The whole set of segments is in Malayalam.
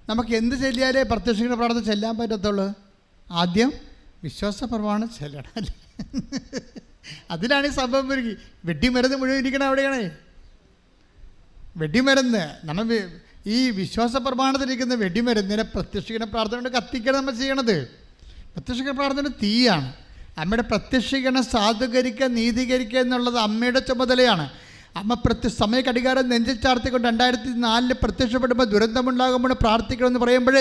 നമുക്ക് എന്ത് ചൊല്ലിയാലേ പ്രത്യക്ഷീകരണ പ്രാർത്ഥന ചെല്ലാൻ പറ്റത്തുള്ളൂ? ആദ്യം വിശ്വാസ പ്രമാണം ചെല്ലണം അല്ലേ? അതിലാണ് ഈ സംഭവം ഒരുങ്ങി. വെട്ടിമരുന്ന് മുഴുവൻ ഇരിക്കണം അവിടെയാണ്. വെടിമരുന്ന് നമ്മൾ ഈ വിശ്വാസ പ്രമാണത്തിലിരിക്കുന്ന വെടിമരുന്നിനെ പ്രത്യക്ഷീകരണ പ്രാർത്ഥന കൊണ്ട് കത്തിക്കണം നമ്മൾ ചെയ്യണത്. പ്രത്യക്ഷീകരണ പ്രാർത്ഥന തീയാണ്. അമ്മയുടെ പ്രത്യക്ഷീകരണം സാധൂകരിക്കുക, നീതീകരിക്കുക എന്നുള്ളത് അമ്മയുടെ ചുമതലയാണ്. അമ്മ സമയ കടികാരം നെഞ്ചിൽ ചാർത്തിക്കൊണ്ട് 2004 പ്രത്യക്ഷപ്പെടുമ്പോൾ ദുരന്തമുണ്ടാകുമ്പോൾ പ്രാർത്ഥിക്കണമെന്ന് പറയുമ്പോൾ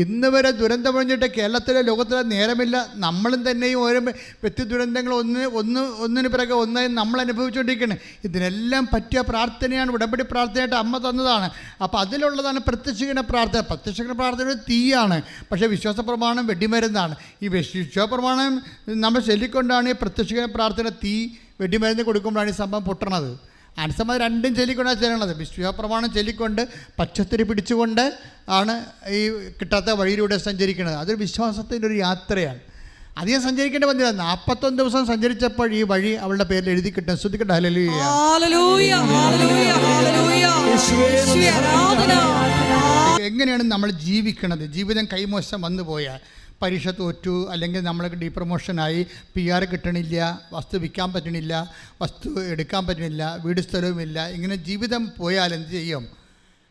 ഇന്ന് വരെ ദുരന്തമൊഴിഞ്ഞിട്ട് കേരളത്തിലെ ലോകത്തിലെ നേരമില്ല. നമ്മളും തന്നെയും ഓരോ വ്യക്തി ദുരന്തങ്ങൾ ഒന്നിന് പിറകെ ഒന്നായി നമ്മൾ അനുഭവിച്ചുകൊണ്ടിരിക്കുകയാണ്. ഇതിനെല്ലാം പറ്റിയ പ്രാർത്ഥനയാണ്, ഉടമ്പടി പ്രാർത്ഥനയായിട്ട് അമ്മ തന്നതാണ്. അപ്പോൾ അതിലുള്ളതാണ് പ്രത്യക്ഷീകരണ പ്രാർത്ഥന. പ്രത്യക്ഷീകരണ പ്രാർത്ഥന തീയാണ്, പക്ഷേ വിശ്വാസ പ്രമാണം വെടിമരുന്നാണ്. ഈ വിശ്വാസ പ്രമാണം നമ്മൾ ചൊല്ലിക്കൊണ്ടാണ് ഈ പ്രത്യക്ഷീകരണ പ്രാർത്ഥന തീ വെടിമരുന്ന് കൊടുക്കുമ്പോഴാണ് ഈ സംഭവം പൊട്ടണത്. അനുസമ്മതം രണ്ടും ചൊല്ലിക്കൊണ്ടാണ് ചെല്ലണത്. വിശ്വാസപ്രമാണം ചൊല്ലിക്കൊണ്ട് പച്ചത്തിരി പിടിച്ചുകൊണ്ട് ആണ് ഈ കിട്ടാത്ത വഴിയിലൂടെ സഞ്ചരിക്കുന്നത്. അതൊരു വിശ്വാസത്തിൻ്റെ ഒരു യാത്രയാണ്. അധികം സഞ്ചരിക്കേണ്ടി വന്നില്ല. 41 ദിവസം സഞ്ചരിച്ചപ്പോൾ ഈ വഴി അവളുടെ പേരിൽ എഴുതി കിട്ടും. ശ്രദ്ധിക്കട്ടെ. ഹല്ലേലൂയ. എങ്ങനെയാണ് നമ്മൾ ജീവിക്കണത്? ജീവിതം കൈമോശം വന്നു പോയാൽ, പരീക്ഷ തോറ്റു, അല്ലെങ്കിൽ നമ്മൾക്ക് ഡീപ്രമോഷനായി, PR കിട്ടണില്ല, വസ്തു വിൽക്കാൻ പറ്റണില്ല, വസ്തു എടുക്കാൻ പറ്റണില്ല, വീട് സ്ഥലവുമില്ല, ഇങ്ങനെ ജീവിതം പോയാൽ എന്ത് ചെയ്യും?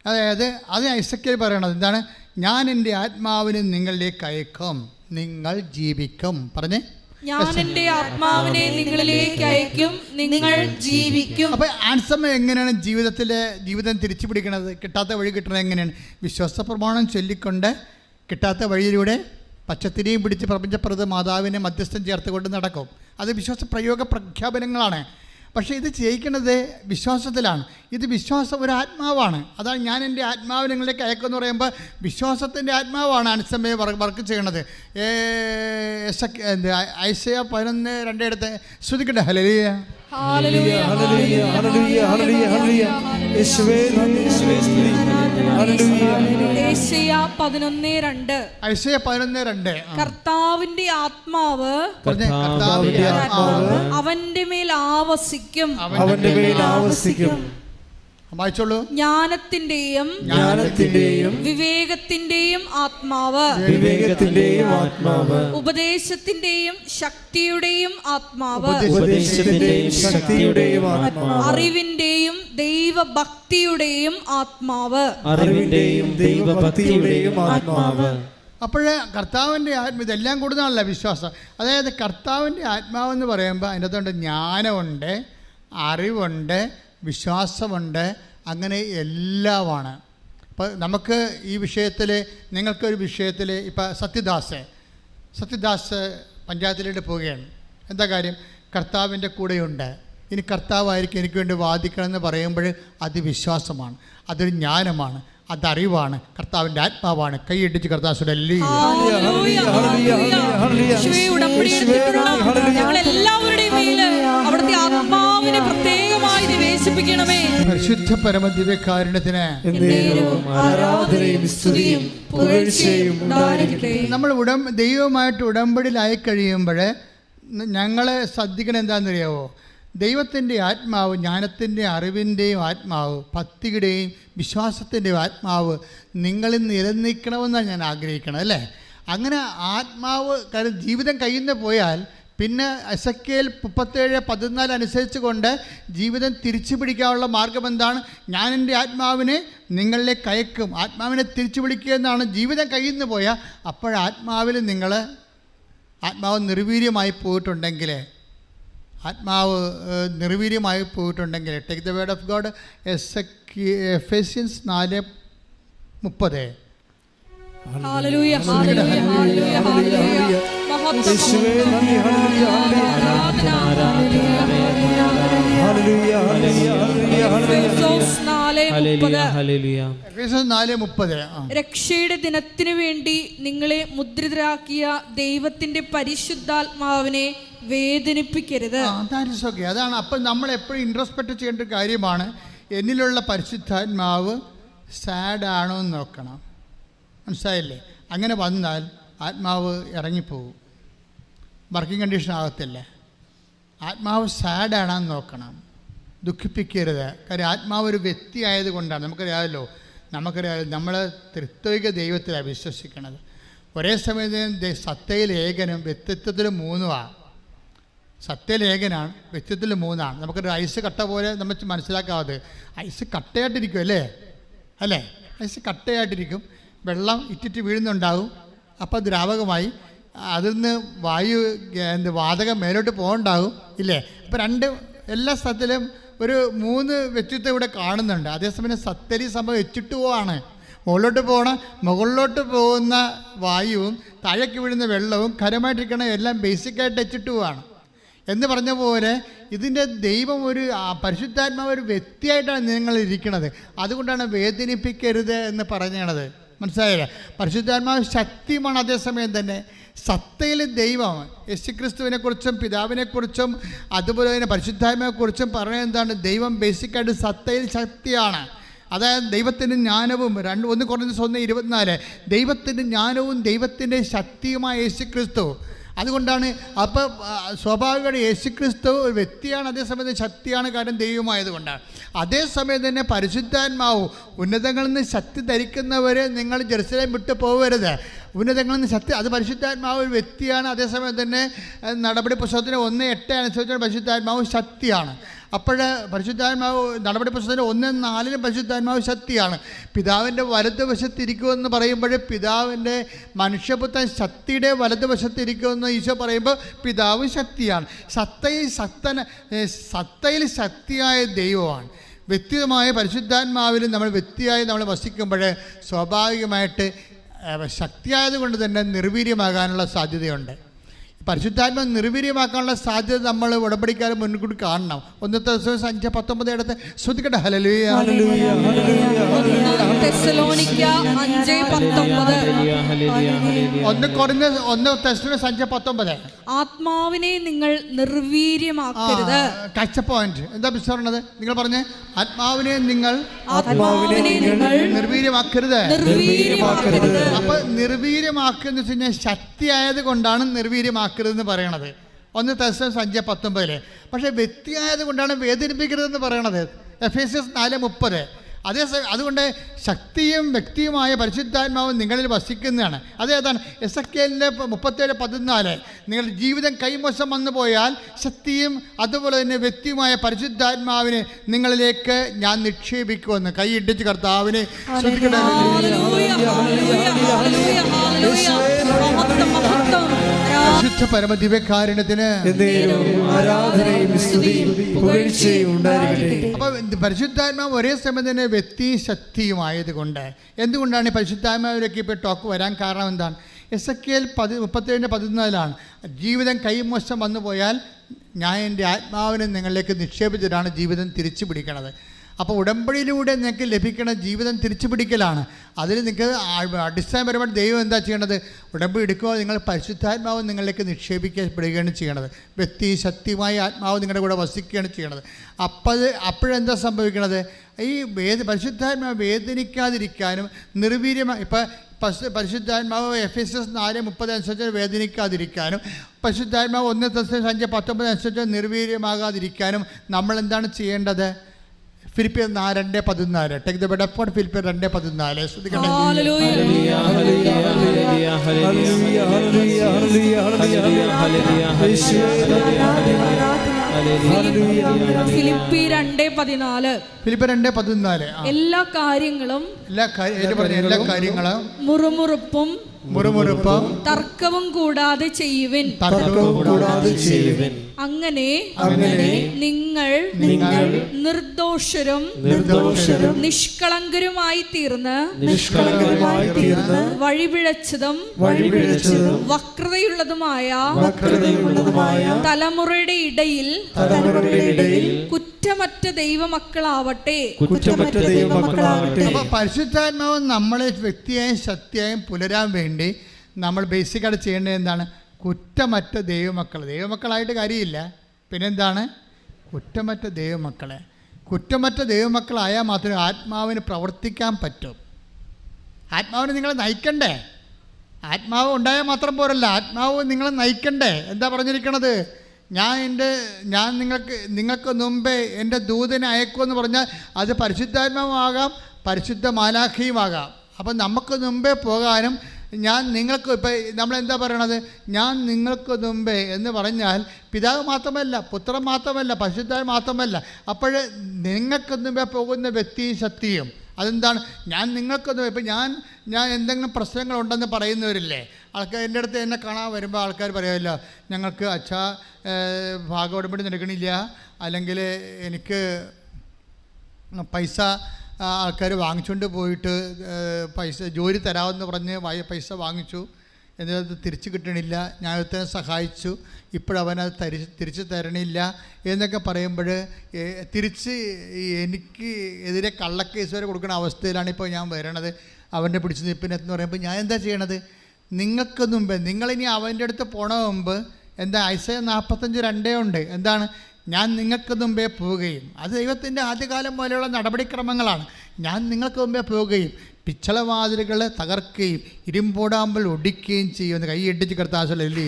അതായത് അത് ഐസക്കേൽ പറയണത് എന്താണ്? ഞാൻ എൻ്റെ ആത്മാവിനെ നിങ്ങളിലേക്ക് അയക്കും, നിങ്ങൾ ജീവിക്കും. പറഞ്ഞേ, ഞാൻ എൻ്റെ ആത്മാവിനെ നിങ്ങളിലേക്ക് അയക്കും, നിങ്ങൾ ജീവിക്കും. അപ്പോൾ ആൻസമ്മ എങ്ങനെയാണ് ജീവിതം തിരിച്ചു പിടിക്കണത്? കിട്ടാത്ത വഴി കിട്ടണത് എങ്ങനെയാണ്? വിശ്വാസ പ്രമാണം ചൊല്ലിക്കൊണ്ട് കിട്ടാത്ത വഴിയിലൂടെ പച്ചത്തിരിയും പിടിച്ച് പ്രപഞ്ചപ്രദ മാതാവിനെ മധ്യസ്ഥം ചേർത്തുകൊണ്ട് നടക്കും. അത് വിശ്വാസ പ്രയോഗ പ്രഖ്യാപനങ്ങളാണ്. പക്ഷേ ഇത് ചെയ്യിക്കുന്നത് വിശ്വാസത്തിലാണ്. ഇത് വിശ്വാസം ഒരു ആത്മാവാണ്. അതാണ് ഞാൻ എൻ്റെ ആത്മാവ് നിങ്ങളിലേക്ക് അയക്കുമെന്ന് പറയുമ്പോൾ വിശ്വാസത്തിൻ്റെ ആത്മാവാണ് അനുസമ്മയെ വർക്ക് ചെയ്യണത്. ഐസയ 11:2 എടുത്ത് ശ്രദ്ധിക്കട്ടെ. ഹല്ലേലൂയ. ഐസയ 11:2 കർത്താവിന്റെ ആത്മാവ് അവന്റെ മേൽ ആവസിക്കും. വായിച്ചോളൂ. ജ്ഞാനത്തിന്റെയും വിവേകത്തിന്റെയും ആത്മാവ്, ഉപദേശത്തിന്റെയും ശക്തിയുടെയും ആത്മാവ്, അറിവിന്റെയും ദൈവഭക്തിയുടെയും ആത്മാവ്. അപ്പോഴേ കർത്താവിൻ്റെ ഇതെല്ലാം കൂടുന്നതാണല്ലോ വിശ്വാസം. അതായത് കർത്താവിൻ്റെ ആത്മാവെന്ന് പറയുമ്പോൾ അതിൻ്റെ അകത്തുണ്ട് ജ്ഞാനമുണ്ട്, അറിവുണ്ട്, വിശ്വാസമുണ്ട്, അങ്ങനെ എല്ലാമാണ്. ഇപ്പോൾ നമുക്ക് ഈ വിഷയത്തിൽ, നിങ്ങൾക്കൊരു വിഷയത്തിൽ, ഇപ്പോൾ സത്യദാസ് പഞ്ചായത്തിലേക്ക് പോവുകയാണ്. എന്താ കാര്യം? കർത്താവിൻ്റെ കൂടെയുണ്ട്. ഇനി കർത്താവായിരിക്കും എനിക്ക് വേണ്ടി വാദിക്കണമെന്ന് പറയുമ്പോൾ അത് വിശ്വാസമാണ്, അതൊരു ജ്ഞാനമാണ്, അതറിവാണ്, കർത്താവിൻ്റെ ആത്മാവാണ്. കൈയിടിച്ച് കർത്താവ് പരിശുദ്ധ പരമദിവ്യകാരുണ്യത്തിന് നമ്മൾ ദൈവമായിട്ട് ഉടമ്പടിയിലായി കഴിയുമ്പോൾ ഞങ്ങളെ ശ്രദ്ധിക്കണം. എന്താണെന്നറിയാവോ? ദൈവത്തിൻ്റെ ആത്മാവ്, ജ്ഞാനത്തിൻ്റെ അറിവിൻ്റെയും ആത്മാവ്, ഭക്തിയുടെയും വിശ്വാസത്തിൻ്റെയും ആത്മാവ് നിങ്ങളിൽ നിലനിൽക്കണമെന്നാണ് ഞാൻ ആഗ്രഹിക്കണം, അല്ലേ? അങ്ങനെ ആത്മാവ്, കാര്യം ജീവിതം കയ്യിൽ നിന്ന് പോയാൽ പിന്നെ എസെക്കിയേൽ 37:14 അനുസരിച്ച് കൊണ്ട് ജീവിതം തിരിച്ചു പിടിക്കാനുള്ള മാർഗം എന്താണ്? ഞാൻ എൻ്റെ ആത്മാവിനെ നിങ്ങളിലേക്ക് അയക്കും. ആത്മാവിനെ തിരിച്ചു പിടിക്കുക എന്നാണ്. ജീവിതം കയ്യിൽ നിന്ന് പോയാൽ അപ്പോഴാത്മാവിൽ ആത്മാവ് നിർവീര്യമായി പോയിട്ടുണ്ടെങ്കിൽ, take the word of God. Ephesians 4:30. രക്ഷയുടെ ദിനത്തിനു വേണ്ടി നിങ്ങളെ മുദ്രിതരാക്കിയ ദൈവത്തിന്റെ പരിശുദ്ധാത്മാവിനെ വേദനിപ്പിക്കരുത്. അതാണ്. അപ്പം നമ്മൾ എപ്പോഴും ഇൻട്രോസ്പെക്ട് ചെയ്യേണ്ട ഒരു കാര്യമാണ്, എന്നിലുള്ള പരിശുദ്ധാത്മാവ് സാഡാണോ എന്ന് നോക്കണം. മനസ്സിലായില്ലേ? അങ്ങനെ വന്നാൽ ആത്മാവ് ഇറങ്ങിപ്പോവും, വർക്കിംഗ് കണ്ടീഷൻ ആകത്തില്ല. ആത്മാവ് സാഡാണെന്ന് നോക്കണം, ദുഃഖിപ്പിക്കരുത്. കാര്യം ആത്മാവ് ഒരു വ്യക്തി ആയതുകൊണ്ടാണ്. നമുക്കറിയാമല്ലോ, നമുക്കറിയാം നമ്മൾ ത്രിത്വിക ദൈവത്തിലാണ് വിശ്വസിക്കുന്നത്. ഒരേ സമയത്ത് സത്തയിൽ ഏകനും വ്യക്തിത്വത്തിൽ മൂന്നുമാണ്. സത്തയിൽ ഏകനാണ്, വ്യക്തിത്വത്തിൽ മൂന്നാണ്. നമുക്കൊരു ഐസ് കട്ട പോലെ നമ്മൾ മനസ്സിലാക്കാതെ ഐസ് കട്ടയായിട്ടിരിക്കും അല്ലേ? ഐസ് കട്ടയായിട്ടിരിക്കും, വെള്ളം ഇറ്റിറ്റ് വീഴുന്നുണ്ടാകും, അപ്പോൾ ദ്രാവകമായി അതിൽ നിന്ന് വാതകം മേലോട്ട് പോകണ്ടാകും ഇല്ലേ? അപ്പോൾ എല്ലാ സ്ഥലത്തിലും ഒരു 3 വ്യക്തിത്വം ഇവിടെ കാണുന്നുണ്ട്. അതേസമയം സത്തരി സംഭവം H2O ആണ്. മുകളിലോട്ട് പോകുന്ന വായുവും താഴേക്ക് വീഴുന്ന വെള്ളവും ഖരമായിട്ടിരിക്കണ എല്ലാം ബേസിക്കായിട്ട് H2O ആണ് എന്ന് പറഞ്ഞ പോലെ ഇതിൻ്റെ ദൈവം പരിശുദ്ധാത്മാവ് ഒരു വ്യക്തിയായിട്ടാണ് നിങ്ങളിരിക്കുന്നത്. അതുകൊണ്ടാണ് വേദനിപ്പിക്കരുത് എന്ന് പറഞ്ഞത്. മനസ്സിലായില്ലേ? പരിശുദ്ധാത്മാവ് ശക്തിയുമാണ്. അതേസമയം തന്നെ സത്തയിൽ ദൈവം യേശുക്രിസ്തുവിനെക്കുറിച്ചും പിതാവിനെക്കുറിച്ചും അതുപോലെ തന്നെ പരിശുദ്ധാത്മാവിനെക്കുറിച്ചും പറയുന്നത് എന്താണ്? ദൈവം ബേസിക്കായിട്ട് സത്തയിൽ ശക്തിയാണ്. അതായത് ദൈവത്തിൻ്റെ ജ്ഞാനവും 1 Corinthians 1:24 ദൈവത്തിൻ്റെ ജ്ഞാനവും ദൈവത്തിൻ്റെ ശക്തിയുമായ യേശുക്രിസ്തു. അതുകൊണ്ടാണ് അപ്പോൾ സ്വാഭാവികമായിട്ട് യേശുക്രിസ്തു ഒരു വ്യക്തിയാണ്, അതേസമയത്ത് ശക്തിയാണ്, കാരണം ദൈവമായതുകൊണ്ടാണ്. അതേസമയം തന്നെ പരിശുദ്ധാത്മാവ് ഉന്നതങ്ങളിൽ നിന്ന് ശക്തി ധരിക്കുന്നവർ നിങ്ങൾ ജെറുസലേം വിട്ടു പോകരുത്. ഉന്നതങ്ങളിൽ നിന്ന് ശക്തി, അത് പരിശുദ്ധാത്മാവ് ഒരു വ്യക്തിയാണ്. അതേസമയം തന്നെ നടപടി പുസ്തകത്തിന് 1:8 അനുസരിച്ച് പരിശുദ്ധാത്മാവ് ശക്തിയാണ്. അപ്പോൾ പരിശുദ്ധാത്മാവ് നടപടി പുസ്തകത്തിന് 1:4 പരിശുദ്ധാത്മാവ് ശക്തിയാണ്. പിതാവിൻ്റെ വലതുവശത്തിരിക്കുമെന്ന് പറയുമ്പോൾ പിതാവിൻ്റെ മനുഷ്യപുത്രൻ ശക്തിയുടെ വലതുവശത്തിരിക്കുമെന്ന് ഈശോ പറയുമ്പോൾ പിതാവ് ശക്തിയാണ്. സത്തയിൽ ശക്തിയായ ദൈവമാണ്. വ്യക്തിപരമായ പരിശുദ്ധാത്മാവിൽ നമ്മൾ വ്യക്തിയായി നമ്മൾ വസിക്കുമ്പോൾ സ്വാഭാവികമായിട്ട് ശക്തിയായതുകൊണ്ട് തന്നെ നിർവീര്യമാകാനുള്ള സാധ്യതയുണ്ട്. പരിശുദ്ധാത്മാവ് നിർവീര്യമാക്കാനുള്ള സാധ്യത നമ്മൾ ഉടമ്പടിക്കാരൻ മുൻകൂട്ടി കാണണം. 1 Thessalonians 5:19 എടുത്ത് ശ്രദ്ധിക്കട്ടെ. ഹല്ലേലൂയ, ഹല്ലേലൂയ, ഹല്ലേലൂയ. 1 Thessalonians 5:19 ആത്മാവിനെ നിങ്ങൾ നിർവീര്യമാക്കരുത്. കാഴ്ച പോയിന്റ് എന്താ പറഞ്ഞത്? നിങ്ങൾ പറഞ്ഞേ, ആത്മാവിനെ നിങ്ങൾ നിർവീര്യമാക്കരുത്. അപ്പൊ നിർവീര്യമാക്കുന്ന വെച്ച് കഴിഞ്ഞാൽ ശക്തിയായത് കൊണ്ടാണ് നിർവീര്യമാക്കരുതെന്ന് പറയണത് 1 Thessalonians 5:19. പക്ഷേ വ്യക്തിയായത് കൊണ്ടാണ് വേദനിപ്പിക്കരുതെന്ന് പറയണത് Ephesians 4:30. അതുകൊണ്ട് ശക്തിയും വ്യക്തിയുമായ പരിശുദ്ധാത്മാവും നിങ്ങളിൽ വസിക്കുന്നതാണ്. അതേതാണ്? എസെക്കിയേലിൻ്റെ 37:14 നിങ്ങളുടെ ജീവിതം കൈമോശം വന്നു പോയാൽ ശക്തിയും അതുപോലെ തന്നെ വ്യക്തിയുമായ പരിശുദ്ധാത്മാവിനെ നിങ്ങളിലേക്ക് ഞാൻ നിക്ഷേപിക്കുമെന്ന്. കൈയിട്ടിച്ച് കർത്താവിനെ ശ്രദ്ധിക്കട്ടെ. പരിശുദ്ധ പരമദിവ്യകാരുണ്യത്തിന് അപ്പൊ പരിശുദ്ധാത്മാവ് ഒരേ സമയം തന്നെ വ്യക്തി ശക്തിയുമായതുകൊണ്ട് എന്തുകൊണ്ടാണ് പരിശുദ്ധാത്മാവിലേക്ക് ഇപ്പോൾ ടോക്ക് വരാൻ കാരണം എന്താണ്? എസെക്കിയേൽ 37:14 ജീവിതം കൈമോശം വന്നു പോയാൽ ഞാൻ എൻ്റെ ആത്മാവിനെ നിങ്ങളിലേക്ക് നിക്ഷേപിച്ചിട്ടാണ് ജീവിതം തിരിച്ചു പിടിക്കണത്. അപ്പോൾ ഉടമ്പടിയിലൂടെ നിങ്ങൾക്ക് ലഭിക്കുന്ന ജീവിതം തിരിച്ചു പിടിക്കലാണ്. അതിൽ നിങ്ങൾക്ക് അടിസ്ഥാനപരമായിട്ട് ദൈവം എന്താ ചെയ്യേണ്ടത്? ഉടമ്പടി എടുക്കുക, നിങ്ങൾ പരിശുദ്ധാത്മാവ് നിങ്ങളിലേക്ക് നിക്ഷേപിക്കപ്പെടുകയാണ് ചെയ്യണത്. വ്യക്തി ശക്തിയുമായ ആത്മാവ് നിങ്ങളുടെ കൂടെ വസിക്കുകയാണ് ചെയ്യണത്. അപ്പോഴെന്താ സംഭവിക്കണത്? ഈ പരിശുദ്ധാത്മാവ് വേദനിക്കാതിരിക്കാനും നിർവീര്യമായി പരിശുദ്ധാത്മാവ് Ephesians 4:30 അനുസരിച്ച് വേദനിക്കാതിരിക്കാനും പരിശുദ്ധാത്മാവ് 1 Thessalonians 5:19 അനുസരിച്ച് നിർവീര്യമാകാതിരിക്കാനും നമ്മൾ എന്താണ് ചെയ്യേണ്ടത്? ഫിലിപ്പിയർ 2:14 ടേക്ക് ദ ബെഡ് ഓഫ് ഫിലിപ്പിയർ 2:14 ശ്രദ്ധിക്കണേ. ഫിലിപ്പിയർ 2:14 എല്ലാ കാര്യങ്ങളും മുറുമുറുപ്പും തർക്കവും കൂടാതെ ചെയ്യുവിൻ. അങ്ങനെ നിങ്ങൾ നിർദോഷരും നിഷ്കളങ്കരുമായി തീർന്ന് വഴിപിഴച്ചതും വക്രതയുള്ളതുമായ തലമുറയുടെ ഇടയിൽ കുറ്റമറ്റ ദൈവമക്കളാവട്ടെ. പരിശുദ്ധാത്മാവ് നമ്മളെ വ്യക്തിയായും ശക്തിയായും പുലരാൻ വേണ്ടി നമ്മൾ ബേസിക്കായിട്ട് ചെയ്യേണ്ടത് എന്താണ്? കുറ്റമറ്റ ദൈവമക്കളായിട്ട് കാര്യമില്ല. പിന്നെന്താണ്? കുറ്റമറ്റ ദൈവമക്കളായാൽ മാത്രമേ ആത്മാവിന് പ്രവർത്തിക്കാൻ പറ്റൂ. ആത്മാവിന് നിങ്ങളെ നയിക്കണ്ടേ? ആത്മാവ് ഉണ്ടായാൽ മാത്രം പോരല്ല, ആത്മാവ് നിങ്ങളെ നയിക്കണ്ടേ? എന്താ പറഞ്ഞിരിക്കണത്? ഞാൻ നിങ്ങൾക്ക് മുമ്പേ എൻ്റെ ദൂതനെ അയക്കുമെന്ന് പറഞ്ഞാൽ അത് പരിശുദ്ധാത്മാവാകാം, പരിശുദ്ധ മാലാഖയുമാകാം. അപ്പം നമുക്ക് മുമ്പേ പോകാനും ഞാൻ നിങ്ങൾക്ക് ഇപ്പം നമ്മളെന്താ പറയണത്, ഞാൻ നിങ്ങൾക്ക് മുമ്പേ എന്ന് പറഞ്ഞാൽ പിതാവ് മാത്രമല്ല, പുത്രൻ മാത്രമല്ല, പരിശുദ്ധൻ മാത്രമല്ല. അപ്പോൾ നിങ്ങൾക്ക് മുമ്പേ പോകുന്ന വ്യക്തിയും ശക്തിയും അതെന്താണ്? ഞാൻ നിങ്ങൾക്ക് മുമ്പേ. ഇപ്പം ഞാൻ എന്തെങ്കിലും പ്രശ്നങ്ങളുണ്ടെന്ന് പറയുന്നവരില്ലേ, ആൾക്കാർ എൻ്റെ അടുത്ത് എന്നെ കാണാൻ വരുമ്പോൾ ആൾക്കാർ പറയുമല്ലോ, ഞങ്ങൾക്ക് അച്ഛാ ഭാഗോടമ്പടി നടക്കണില്ല, അല്ലെങ്കിൽ എനിക്ക് പൈസ ആൾക്കാർ വാങ്ങിച്ചുകൊണ്ട് പോയിട്ട് പൈസ ജോലി തരാമെന്ന് പറഞ്ഞ് പൈസ വാങ്ങിച്ചു, എന്നിട്ട് തിരിച്ചു കിട്ടണില്ല, ഞാൻ ഒരുത്തനെ സഹായിച്ചു, ഇപ്പോഴവനത് തിരിച്ചു തരണില്ല എന്നൊക്കെ പറയുമ്പോൾ തിരിച്ച് എനിക്ക് എതിരെ കള്ളക്കേസ് വരെ കൊടുക്കുന്ന അവസ്ഥയിലാണ് ഇപ്പോൾ ഞാൻ വരണത്. അവൻ്റെ പിടിച്ചു നിൽപ്പിനെന്ന് പറയുമ്പോൾ ഞാൻ എന്താ ചെയ്യണത്? നിങ്ങൾക്ക് മുമ്പേ നിങ്ങളിനി അവൻ്റെ അടുത്ത് പോണ മുമ്പ് എന്താ ഐസയ 45:2 ഉണ്ട്. എന്താണ്? ഞാൻ നിങ്ങൾക്ക് മുമ്പേ പോവുകയും, അത് ദൈവത്തിൻ്റെ ആദ്യകാലം പോലെയുള്ള നടപടിക്രമങ്ങളാണ്. ഞാൻ നിങ്ങൾക്ക് മുമ്പേ പോവുകയും പിച്ചളവാതിലുകളെ തകർക്കുകയും ഇരുമ്പോടാമ്പൽ ഒടിക്കുകയും ചെയ്യുമെന്ന് കൈയടിച്ച് കർത്താവല്ലേ.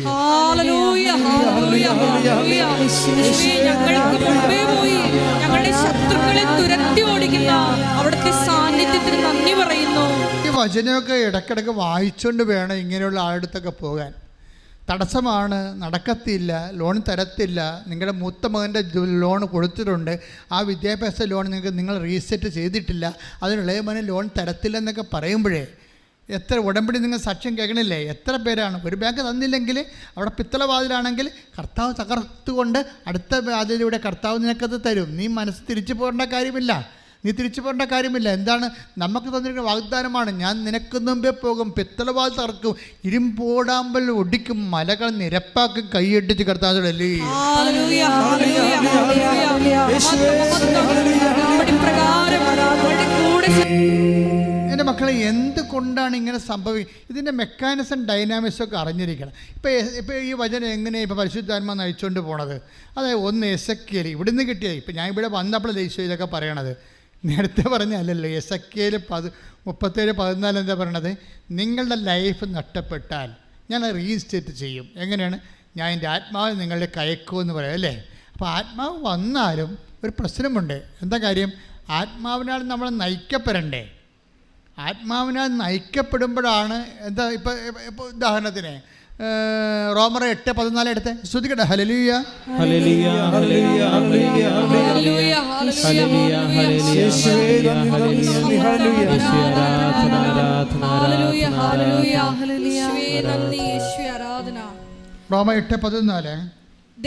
ഞങ്ങളുടെ ശത്രുക്കളെ തുരത്തി ഓടിക്കുന്ന അവിടുത്തെ സാന്നിധ്യത്തിന് നന്ദി പറയുന്നു. ഈ വചനമൊക്കെ ഇടയ്ക്കിടയ്ക്ക് വായിച്ചുകൊണ്ട് വേണം ഇങ്ങനെയുള്ള ആളുടെ പോകാൻ. തടസ്സമാണ്, നടക്കത്തില്ല, ലോൺ തരത്തില്ല, നിങ്ങളുടെ മൂത്ത മകൻ്റെ ലോൺ കൊടുത്തിട്ടുണ്ട്, ആ വിദ്യാഭ്യാസ ലോൺ നിങ്ങൾ റീസെറ്റ് ചെയ്തിട്ടില്ല, അതിനുള്ള മകന് ലോൺ തരത്തില്ലെന്നൊക്കെ പറയുമ്പോഴേ എത്ര ഉടമ്പടി നിങ്ങൾ സാക്ഷ്യം കേൾക്കണില്ലേ? എത്ര പേരാണ്? ഒരു ബാങ്ക് തന്നില്ലെങ്കിൽ അവിടെ പിത്തളവാതിലാണെങ്കിൽ കർത്താവ് തകർത്തുകൊണ്ട് അടുത്ത വാതിലൂടെ കർത്താവ് നിനക്കത് തരും. നീ മനസ്സ് തിരിച്ചു പോകേണ്ട കാര്യമില്ല, എന്താണ്? നമുക്ക് തന്നിരിക്കുന്ന വാഗ്ദാനമാണ്, ഞാൻ നിനക്ക് മുമ്പേ പോകും, പിത്തളവാതിൽ തകർക്കും, ഇരുമ്പോടാമ്പൽ ഒടിക്കും, മലകൾ നിരപ്പാക്കും. കൈയടിച്ച് കർത്താവല്ലേ. എൻ്റെ മക്കളെ, എന്തുകൊണ്ടാണ് ഇങ്ങനെ ഇതിൻ്റെ മെക്കാനിസം ഡൈനാമിക്സൊക്കെ അറിഞ്ഞിരിക്കണം. ഇപ്പോൾ ഈ വചനം എങ്ങനെയാണ് ഇപ്പോൾ പരിശുദ്ധാത്മ നയിച്ചുകൊണ്ട് പോണത്? അതായത് ഒന്ന് എസെക്കിയേൽ ഇവിടുന്ന് കിട്ടിയത്. ഇപ്പം ഞാൻ ഇവിടെ വന്നപ്പോൾ ഈശോ ഇതൊക്കെ പറയണത് നേരത്തെ പറഞ്ഞല്ലല്ലോ. എസെക്കിയേൽ 37:14 എന്താ പറയണത്? നിങ്ങളുടെ ലൈഫ് നഷ്ടപ്പെട്ടാൽ ഞാൻ റീസ്റ്റേറ്റ് ചെയ്യും. എങ്ങനെയാണ്? ഞാൻ എൻ്റെ ആത്മാവ് നിങ്ങളുടെ കയക്കുമെന്ന് പറയാം അല്ലേ. അപ്പോൾ ആത്മാവ് വന്നാലും ഒരു പ്രശ്നമുണ്ട്. എന്താ കാര്യം? ആത്മാവിനാൽ നമ്മൾ നയിക്കപ്പെടണ്ടേ. ആത്മാവിനാൽ നയിക്കപ്പെടുമ്പോഴാണ് എന്താ. ഇപ്പോൾ ഉദാഹരണത്തിന് റോമർ 8:14 എടുത്ത് ശ്രദ്ധിക്കട്ടെ. ഹല്ലേലൂയ ഹല്ലേലൂയ ഹല്ലേലൂയ ഹല്ലേലൂയ ഹല്ലേലൂയ റോമർ 8:14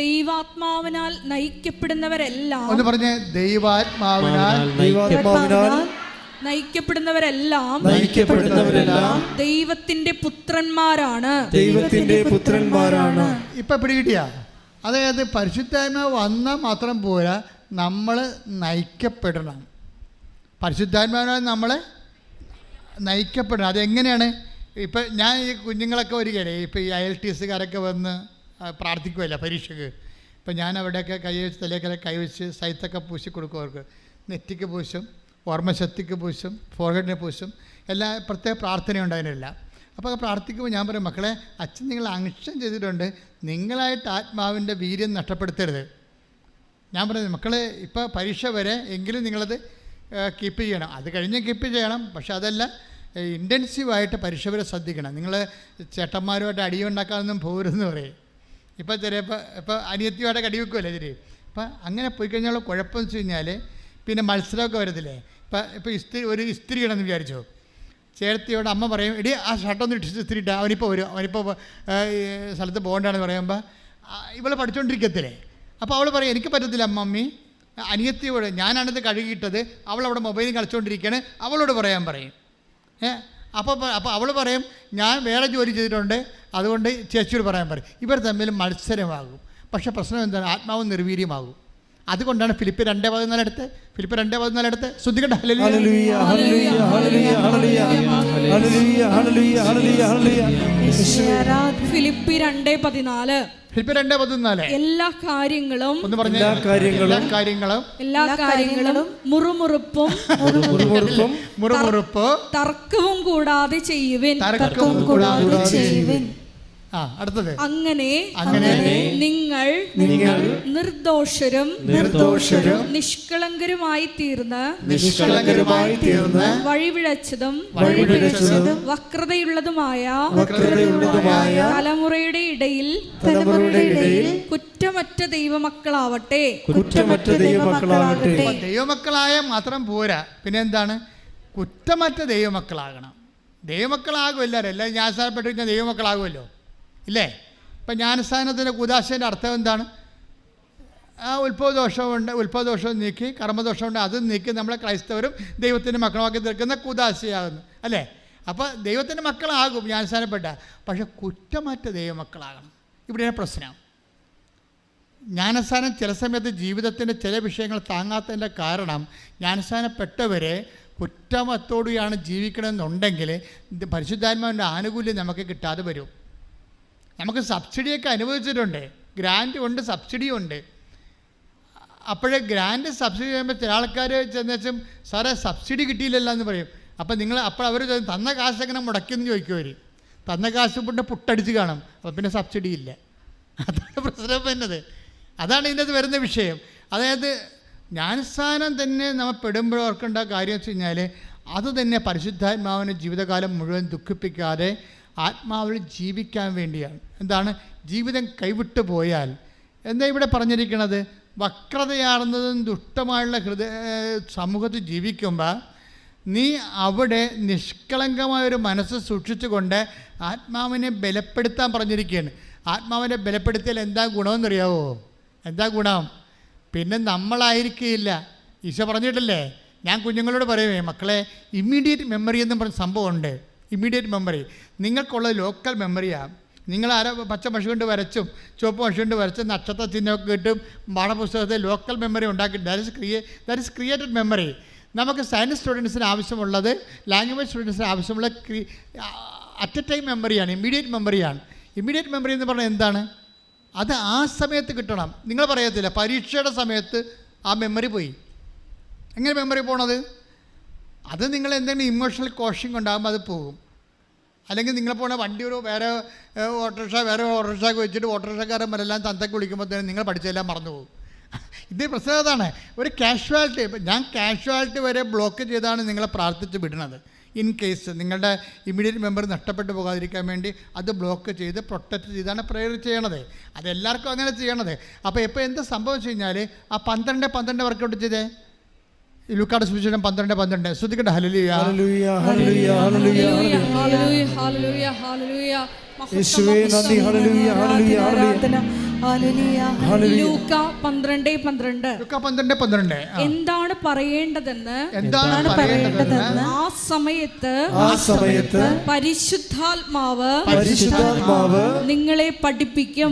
ദൈവാത്മാവിനാൽ നയിക്കപ്പെടുന്നവരെല്ലാം ഒന്ന് പറഞ്ഞേ. ദൈവാത്മാവിനാൽ നയിക്കപ്പെടുന്നവരെല്ലാം ദൈവത്തിന്റെ പുത്രന്മാരാണ്. ഇപ്പൊ പിടികിട്ടിയ? അതായത് പരിശുദ്ധാത്മാവ് വന്നാൽ മാത്രം പോരാ, നമ്മൾ നയിക്കപ്പെടണം. പരിശുദ്ധാത്മാവിനാൽ നമ്മളെ നയിക്കപ്പെടണം. അതെങ്ങനെയാണ്? ഇപ്പം ഞാൻ ഈ കുഞ്ഞുങ്ങളൊക്കെ വരികയല്ലേ, ഇപ്പോൾ ഈ IELTS-കാരൊക്കെ വന്ന് പ്രാർത്ഥിക്കുമല്ല പരീക്ഷയ്ക്ക്. ഇപ്പം ഞാൻ അവിടെയൊക്കെ കൈവച്ച് തലേക്കല കൈവച്ച് സൈത്തൊക്കെ പൂശി കൊടുക്കും. അവർക്ക് നെറ്റിക്ക് പൂശും, ഓർമ്മശക്തിക്ക് പൂശും, ഫോർഹെഡിനെ പൂശും, എല്ലാ പ്രത്യേക പ്രാർത്ഥനയുണ്ട് അതിനെല്ലാം. അപ്പോൾ പ്രാർത്ഥിക്കുമ്പോൾ ഞാൻ പറയും, മക്കളെ, അച്ഛൻ നിങ്ങൾ അങ്ഷം ചെയ്തിട്ടുണ്ട്, നിങ്ങളായിട്ട് ആത്മാവിൻ്റെ വീര്യം നഷ്ടപ്പെടുത്തരുത്. ഞാൻ പറയുന്നത്, മക്കളെ, ഇപ്പോൾ പരീക്ഷ വരെ എങ്കിലും നിങ്ങളത് കീപ്പ് ചെയ്യണം. അത് കഴിഞ്ഞ് കീപ്പ് ചെയ്യണം. പക്ഷെ അതല്ല, ഇൻറ്റൻസീവായിട്ട് പരീക്ഷ വരെ ശ്രദ്ധിക്കണം. നിങ്ങൾ ചേട്ടന്മാരുമായിട്ട് അടിയുണ്ടാക്കാനൊന്നും പോരുതെന്ന് പറയും. ഇപ്പോൾ ഇപ്പോൾ അനിയത്തിയുമായിട്ട് അടി വെക്കുമല്ലേ ഇതിൽ. അപ്പം അങ്ങനെ പോയി കഴിഞ്ഞാൽ കുഴപ്പമെന്ന് വെച്ച് കഴിഞ്ഞാൽ പിന്നെ മത്സരമൊക്കെ വരത്തില്ലേ. ഇപ്പോൾ ഒരു ഇസ്തിരി ഇടണമെന്ന് വിചാരിച്ചോ, ചേർത്തിയോട് അമ്മ പറയും, എടി ആ ഷർട്ടൊന്ന് ഇസ്തിരി ഇട്ടാൽ അവനിപ്പോൾ വരും, അവനിപ്പോൾ സ്ഥലത്ത് പോകേണ്ടതാണെന്ന് പറയുമ്പോൾ ഇവൾ പഠിച്ചുകൊണ്ടിരിക്കത്തില്ലേ. അപ്പോൾ അവൾ പറയും, എനിക്ക് പറ്റത്തില്ല മമ്മി. അനിയത്തിയോട്, ഞാനാണിത് കഴുകിയിട്ടത്, അവളവിടെ മൊബൈലിൽ കളിച്ചുകൊണ്ടിരിക്കുകയാണ്, അവളോട് പറയാൻ പറയും. അപ്പോൾ അവൾ പറയും, ഞാൻ വേറെ ജോലി ചെയ്തിട്ടുണ്ട്, അതുകൊണ്ട് ചേച്ചിയോട് പറയാൻ പറയും. ഇവർ തമ്മിൽ മത്സരമാകും. പക്ഷേ പ്രശ്നം എന്താണ്? ആത്മാവ് നിർവീര്യമാകും. അതുകൊണ്ടാണ് ഫിലിപ്പ് 2:14 എടുത്ത് ശ്രദ്ധിക്കട്ടെ. ഫിലിപ്പി 2:14 എല്ലാ കാര്യങ്ങളും മുറുമുറുപ്പും തർക്കവും കൂടാതെ ചെയ്യുവിൻ. അടുത്തത്. അങ്ങനെ നിങ്ങൾ നിർദോഷരും നിഷ്കളങ്കരുമായി തീർന്ന് വഴിപിഴച്ചതും വക്രതയുള്ളതുമായ തലമുറയുടെ ഇടയിൽ കുറ്റമറ്റ ദൈവമക്കളാവട്ടെ. ദൈവമക്കളായ മാത്രം പോരാ, പിന്നെ എന്താണ്? കുറ്റമറ്റ ദൈവമക്കളാകണം. ദൈവമക്കളാകും എല്ലാവരും ജ്ഞാനസ്ഥാനപ്പെട്ട് കഴിഞ്ഞാൽ ദൈവമക്കളാകുമല്ലോ, ഇല്ലേ? ഇപ്പം ജ്ഞാനസ്ഥാനത്തിൻ്റെ കുദാശേൻ്റെ അർത്ഥം എന്താണ്? ഉത്ഭവദോഷവും നീക്കി, കർമ്മദോഷമുണ്ട് അതും നീക്കി നമ്മളെ ക്രൈസ്തവരും ദൈവത്തിൻ്റെ മക്കളുമാക്കി തീർക്കുന്ന കുദാശയാകുന്നു, അല്ലേ? അപ്പോൾ ദൈവത്തിൻ്റെ മക്കളാകും ജ്ഞാനസ്ഥാനപ്പെട്ട, പക്ഷെ കുറ്റമറ്റ ദൈവമക്കളാകണം. ഇവിടെയാണ് പ്രശ്നം. ജ്ഞാനസ്ഥാനം ചില സമയത്ത് ജീവിതത്തിൻ്റെ ചില വിഷയങ്ങൾ താങ്ങാത്തതിൻ്റെ കാരണം ജ്ഞാനസ്ഥാനപ്പെട്ടവരെ കുറ്റമത്തോടെയാണ് ജീവിക്കണമെന്നുണ്ടെങ്കിൽ പരിശുദ്ധാത്മാവിൻ്റെ ആനുകൂല്യം നമുക്ക് കിട്ടാതെ വരും. നമുക്ക് സബ്സിഡിയൊക്കെ അനുവദിച്ചിട്ടുണ്ട്, ഗ്രാൻഡ് ഉണ്ട്, സബ്സിഡിയും ഉണ്ട്. അപ്പോഴേ ഗ്രാൻഡ് സബ്സിഡി ചെയ്യുമ്പോൾ ചില ആൾക്കാർ ചെന്നുവെച്ചും സാറേ സബ്സിഡി കിട്ടിയില്ലല്ലോ എന്ന് പറയും. അപ്പോൾ അവർ തന്ന കാശ് എങ്ങനെ മുടക്കിയെന്ന് ചോദിക്കും. അവർ തന്ന കാശ് കൊണ്ട് പുട്ടടിച്ച് കാണും, അപ്പോൾ പിന്നെ സബ്സിഡി ഇല്ല. അതാണ് പ്രശ്നം വരുന്നത്. അതാണ് ഇതിനകത്ത് വരുന്ന വിഷയം. അതായത് ജ്ഞാനസ്ഥാനം തന്നെ നമ്മൾ പെടുമ്പോൾ ഓർക്കേണ്ട കാര്യം വെച്ച് കഴിഞ്ഞാൽ അത് തന്നെ പരിശുദ്ധാത്മാവിനെ ജീവിതകാലം മുഴുവൻ ദുഃഖിപ്പിക്കാതെ ആത്മാവിൽ ജീവിക്കാൻ വേണ്ടിയാണ്. എന്താണ്? ജീവിതം കൈവിട്ടു പോയാൽ എന്താ ഇവിടെ പറഞ്ഞിരിക്കുന്നത്? വക്രതയാർന്നതും ദുഷ്ടമായുള്ള സമൂഹത്തിൽ ജീവിക്കുമ്പോൾ നീ അവിടെ നിഷ്കളങ്കമായൊരു മനസ്സ് സൂക്ഷിച്ചുകൊണ്ട് ആത്മാവിനെ ബലപ്പെടുത്താൻ പറഞ്ഞിരിക്കുകയാണ്. ആത്മാവിനെ ബലപ്പെടുത്തിയാൽ എന്താ ഗുണമെന്നറിയാവോ? എന്താ ഗുണം? പിന്നെ നമ്മളായിരിക്കില്ല. ഈശോ പറഞ്ഞിട്ടില്ലേ, ഞാൻ കുഞ്ഞുങ്ങളോട് പറയുമേ, മക്കളെ ഇമ്മീഡിയറ്റ് മെമ്മറി എന്നും പറഞ്ഞ സംഭവമുണ്ട്. ഇമ്മീഡിയറ്റ് മെമ്മറി നിങ്ങൾക്കുള്ളത് ലോക്കൽ മെമ്മറിയാണ്. നിങ്ങൾ പച്ച മഷി കൊണ്ട് വരച്ചും ചുവപ്പ് മഷി കൊണ്ട് വരച്ചും നക്ഷത്ര ചിഹ്നമൊക്കെ കിട്ടും പാഠപുസ്തകത്തിൽ ലോക്കൽ മെമ്മറി ഉണ്ടാക്കി. That is created memory. നമുക്ക് സയൻസ് സ്റ്റുഡൻസിന് ആവശ്യമുള്ളത്, ലാംഗ്വേജ് സ്റ്റുഡൻസിന് ആവശ്യമുള്ള അറ്റ് എ ടൈം മെമ്മറിയാണ്, ഇമ്മീഡിയറ്റ് മെമ്മറിയാണ്. ഇമ്മീഡിയറ്റ് മെമ്മറി എന്ന് പറഞ്ഞാൽ എന്താണ്? അത് ആ സമയത്ത് കിട്ടണം. നിങ്ങൾ പറയത്തില്ല പരീക്ഷയുടെ സമയത്ത് ആ മെമ്മറി പോയി. എങ്ങനെ മെമ്മറി പോണത്? അത് നിങ്ങൾ എന്തെങ്കിലും ഇമോഷണൽ കോഷിങ് ഉണ്ടാകുമ്പോൾ അത് പോകും. അല്ലെങ്കിൽ നിങ്ങൾ പോണ വണ്ടി വേറെ ഓട്ടോറിക്ഷ വെച്ചിട്ട് ഓട്ടോറിക്ഷക്കാരന്മാരെല്ലാം തന്തയ്ക്ക് വിളിക്കുമ്പോഴത്തേനും നിങ്ങൾ പഠിച്ചതെല്ലാം മറന്നു പോകും. ഇത് പ്രശ്നം അതാണ്. ഒരു കാഷ്വാലിറ്റി, ഞാൻ കാഷ്വാലിറ്റി വരെ ബ്ലോക്ക് ചെയ്താണ് നിങ്ങളെ പ്രാർത്ഥിച്ച് വിടുന്നത്. ഇൻ കേസ് നിങ്ങളുടെ ഇമ്മീഡിയറ്റ് മെമ്മറി നഷ്ടപ്പെട്ടു പോകാതിരിക്കാൻ വേണ്ടി അത് ബ്ലോക്ക് ചെയ്ത് പ്രൊട്ടക്റ്റ് ചെയ്താണ് പ്രേയർ ചെയ്യണത്. അതെല്ലാവർക്കും അങ്ങനെ ചെയ്യണത്. അപ്പോൾ ഇപ്പോൾ എന്താ സംഭവിച്ചു കഴിഞ്ഞാൽ ആ 12 വർക്കൗട്ട് ചെയ്തേ. ലൂക്കായുടെ സുവിശേഷം 12 ശ്രദ്ധിക്കട്ടെ. ഹല്ലേലൂയ ഹല്ലേലൂയ ഹല്ലേലൂയ ഹല്ലേലൂയ ഹല്ലേലൂയ ഹല്ലേലൂയ ഹല്ലേലൂയ യേശുവേ നന്ദി. ഹല്ലേലൂയ ഹല്ലേലൂയ ഹല്ലേലൂയ. ലൂക്ക 12:12 എന്താണ് പറയേണ്ടതെന്ന് ആ സമയത്ത് പരിശുദ്ധാത്മാവ് നിങ്ങളെ പഠിപ്പിക്കും.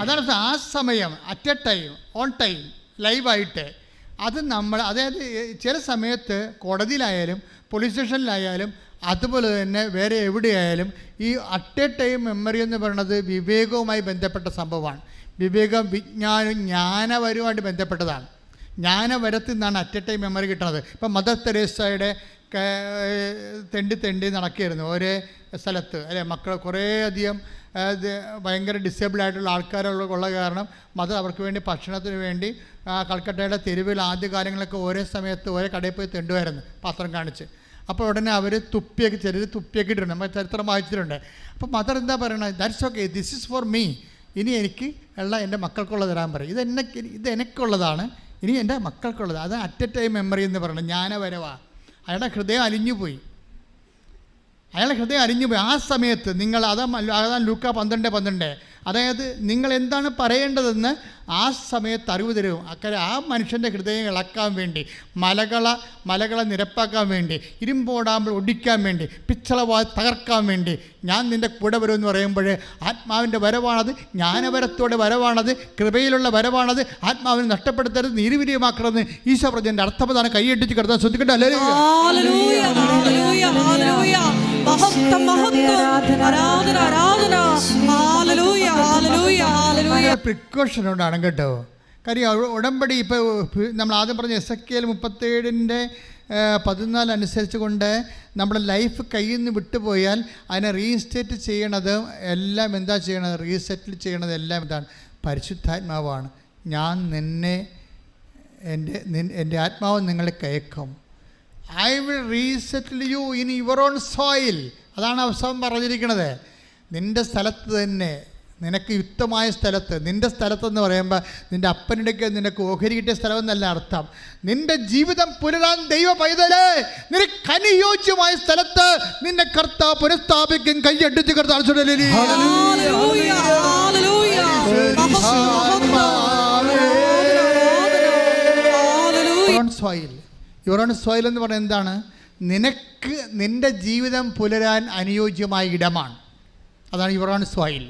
അതാണ് ആ സമയം, at a time, on time, ലൈവായിട്ട്. അത് നമ്മൾ, അതായത് ചില സമയത്ത് കോടതിയിലായാലും പോലീസ് സ്റ്റേഷനിലായാലും അതുപോലെ തന്നെ വേറെ എവിടെയായാലും ഈ അറ്റ് എ ടൈം മെമ്മറി എന്ന് പറയുന്നത് വിവേകവുമായി ബന്ധപ്പെട്ട സംഭവമാണ്. വിവേകം, വിജ്ഞാനം, ജ്ഞാനപരവുമായിട്ട് ബന്ധപ്പെട്ടതാണ്. ജ്ഞാനപരത്തിൽ നിന്നാണ് അറ്റ് എ ടൈം മെമ്മറി കിട്ടുന്നത്. ഇപ്പം മദർ തെരേസയുടെ തെണ്ടി നടക്കുകയായിരുന്നു ഒരേ സ്ഥലത്ത്, അല്ലെ? മക്കൾ കുറേയധികം ഭയങ്കര ഡിസേബിളായിട്ടുള്ള ആൾക്കാരുള്ള കാരണം മദർ അവർക്ക് വേണ്ടി ഭക്ഷണത്തിന് വേണ്ടി കൽക്കട്ടയുടെ തെരുവിൽ ആദ്യ കാര്യങ്ങളൊക്കെ ഒരേ സമയത്ത് ഒരേ കടയിൽ പോയി തെണ്ടുമായിരുന്നു പാത്രം കാണിച്ച്. അപ്പോൾ ഉടനെ അവർ ചിലർ തുപ്പിയൊക്കെ ഇട്ടിട്ടുണ്ട്. നമ്മൾ ചരിത്രം വായിച്ചിട്ടുണ്ട്. അപ്പോൾ മദർ എന്താ പറയണത്? That's okay, this is for me. ഇനി എനിക്ക് എൻ്റെ മക്കൾക്കുള്ളത് തരാൻ പറയും. ഇത് എനിക്കുള്ളതാണ്, ഇനി എൻ്റെ മക്കൾക്കുള്ളത്. അത് അറ്റ് എ ടൈം മെമ്മറി എന്ന് പറയുന്നത് ജ്ഞാനപരവാ. അയാളുടെ ഹൃദയം അലിഞ്ഞുപോയി. ആ സമയത്ത് നിങ്ങൾ അതാണ് ലൂക്ക 12:12. അതായത് നിങ്ങൾ എന്താണ് പറയേണ്ടതെന്ന് ആ സമയത്ത് അറിവ് തരും. അക്കരെ ആ മനുഷ്യൻ്റെ ഹൃദയം ഇളക്കാൻ വേണ്ടി, മലകളെ നിരപ്പാക്കാൻ വേണ്ടി, ഇരുമ്പോടാകുമ്പോൾ ഒടിക്കാൻ വേണ്ടി, പിച്ചള തകർക്കാൻ വേണ്ടി ഞാൻ നിൻ്റെ കൂടെ വരുമെന്ന് പറയുമ്പോൾ ആത്മാവിൻ്റെ വരവാണത്, ജ്ഞാനപരത്തോടെ വരവാണത്, കൃപയിലുള്ള വരവാണത്. ആത്മാവിനെ നഷ്ടപ്പെടുത്തരുത്, നീരുവിരിയമാക്കണമെന്ന് ഈശോ പറഞ്ഞതിൻ്റെ അർത്ഥപ്രധാനം കൈയടിച്ച് കിടത്താൻ ശ്രദ്ധിക്കട്ടെ. പ്രിക്കോഷൻ കൊണ്ടാണ് കേട്ടോ. കാര്യം ഉടമ്പടി ഇപ്പോൾ നമ്മൾ ആദ്യം പറഞ്ഞ എസെക്കിയേൽ 37 14 അനുസരിച്ച് കൊണ്ട് നമ്മുടെ ലൈഫ് കയ്യിൽ നിന്ന് വിട്ടുപോയാൽ അതിനെ റീസ്റ്റേറ്റ് ചെയ്യണത് എല്ലാം എന്താ ചെയ്യണത്? റീസെറ്റിൽ ചെയ്യണത് എല്ലാം എന്താണ്? പരിശുദ്ധാത്മാവാണ്. ഞാൻ നിന്നെ എൻ്റെ ആത്മാവ് നിങ്ങളെ കയക്കും. I will resettle you in your own soil. അതാണ് അവസാനം പറഞ്ഞിരിക്കുന്നത്. നിൻ്റെ സ്ഥലത്ത് തന്നെ, നിനക്ക് യുക്തമായ സ്ഥലത്ത്, നിൻ്റെ സ്ഥലത്തെന്ന് പറയുമ്പോൾ നിൻ്റെ അപ്പനിടയ്ക്ക് നിനക്ക് ഓഹരി കിട്ടിയ സ്ഥലമെന്നല്ല അർത്ഥം. നിൻ്റെ ജീവിതം പുലരാൻ ദൈവ പൈതലേ, നിനക്ക് അനുയോജ്യമായ സ്ഥലത്ത് നിന്നെ കർത്താവ് പുനഃസ്ഥാപിക്കും. കൈയടിച്ച് കർത്താവ് യുവർ ഓൺ സോയിൽ എന്ന് പറയുന്നത് എന്താണ്? നിനക്ക് നിൻ്റെ ജീവിതം പുലരാൻ അനുയോജ്യമായ ഇടമാണ്. അതാണ് യുവർ ഓൺ സോയിൽ.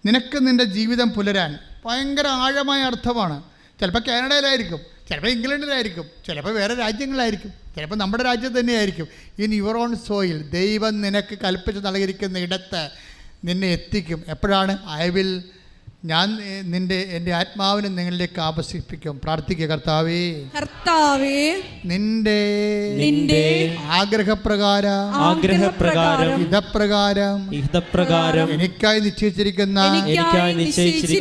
നിനക്ക് നിൻ്റെ ജീവിതം പുലരാൻ ഭയങ്കര ആഴമായ അർത്ഥമാണ്. ചിലപ്പോൾ കാനഡയിലായിരിക്കും, ചിലപ്പോൾ ഇംഗ്ലണ്ടിലായിരിക്കും, ചിലപ്പോൾ വേറെ രാജ്യങ്ങളിലായിരിക്കും, ചിലപ്പോൾ നമ്മുടെ രാജ്യത്ത് തന്നെയായിരിക്കും. ഇൻ യുവർ ഓൺ സോയിൽ ദൈവം നിനക്ക് കൽപ്പിച്ച് നൽകിയിരിക്കുന്ന ഇടത്ത് നിന്നെ എത്തിക്കും. എപ്പോഴാണ്? ഞാൻ എൻ്റെ ആത്മാവിനെ നിങ്ങളിലേക്ക് ആകർഷിപ്പിക്കും. പ്രാർത്ഥിക്കുക. കർത്താവേ, നിന്റെ ആഗ്രഹപ്രകാരം ഹിതപ്രകാരം എനിക്കായി നിശ്ചയിച്ചിരിക്കുന്ന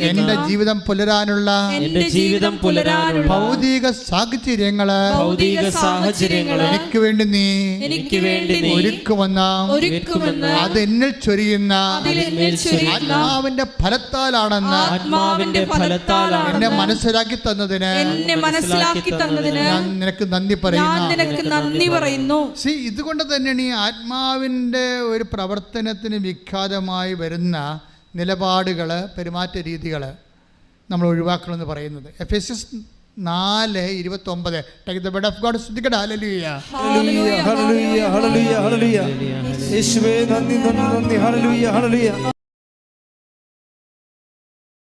എൻ്റെ ജീവിതം പുലരാനുള്ള ഭൗതിക സാഹചര്യങ്ങള് എനിക്ക് വേണ്ടി നീ ഒരുക്കുമെന്ന് അത് എന്നിൽ ചൊരിയുന്ന ആത്മാവിന്റെ ഫലത്താലാണെന്ന് എന്നെ മനസ്സിലാക്കി തന്നതിന് ഞാൻ നിനക്ക് നന്ദി പറയുന്നു. ഇതുകൊണ്ട് തന്നെയാണ് ഈ ആത്മാവിൻ്റെ ഒരു പ്രവർത്തനത്തിന് വിഖ്യാതമായി വരുന്ന നിലപാടുകൾ, പെരുമാറ്റ രീതികൾ നമ്മൾ ഒഴിവാക്കണമെന്ന് പറയുന്നത്. Ephesians 4:29 Take the word of God. സ്തുതിക്കട്ടെ. ഹല്ലേലൂയ, ഹല്ലേലൂയ, ഹല്ലേലൂയ, ഹല്ലേലൂയ, ഹല്ലേലൂയ. യേശുവേ നന്ദി, നന്ദി, നന്ദി. ഹല്ലേലൂയ, ഹല്ലേലൂയ.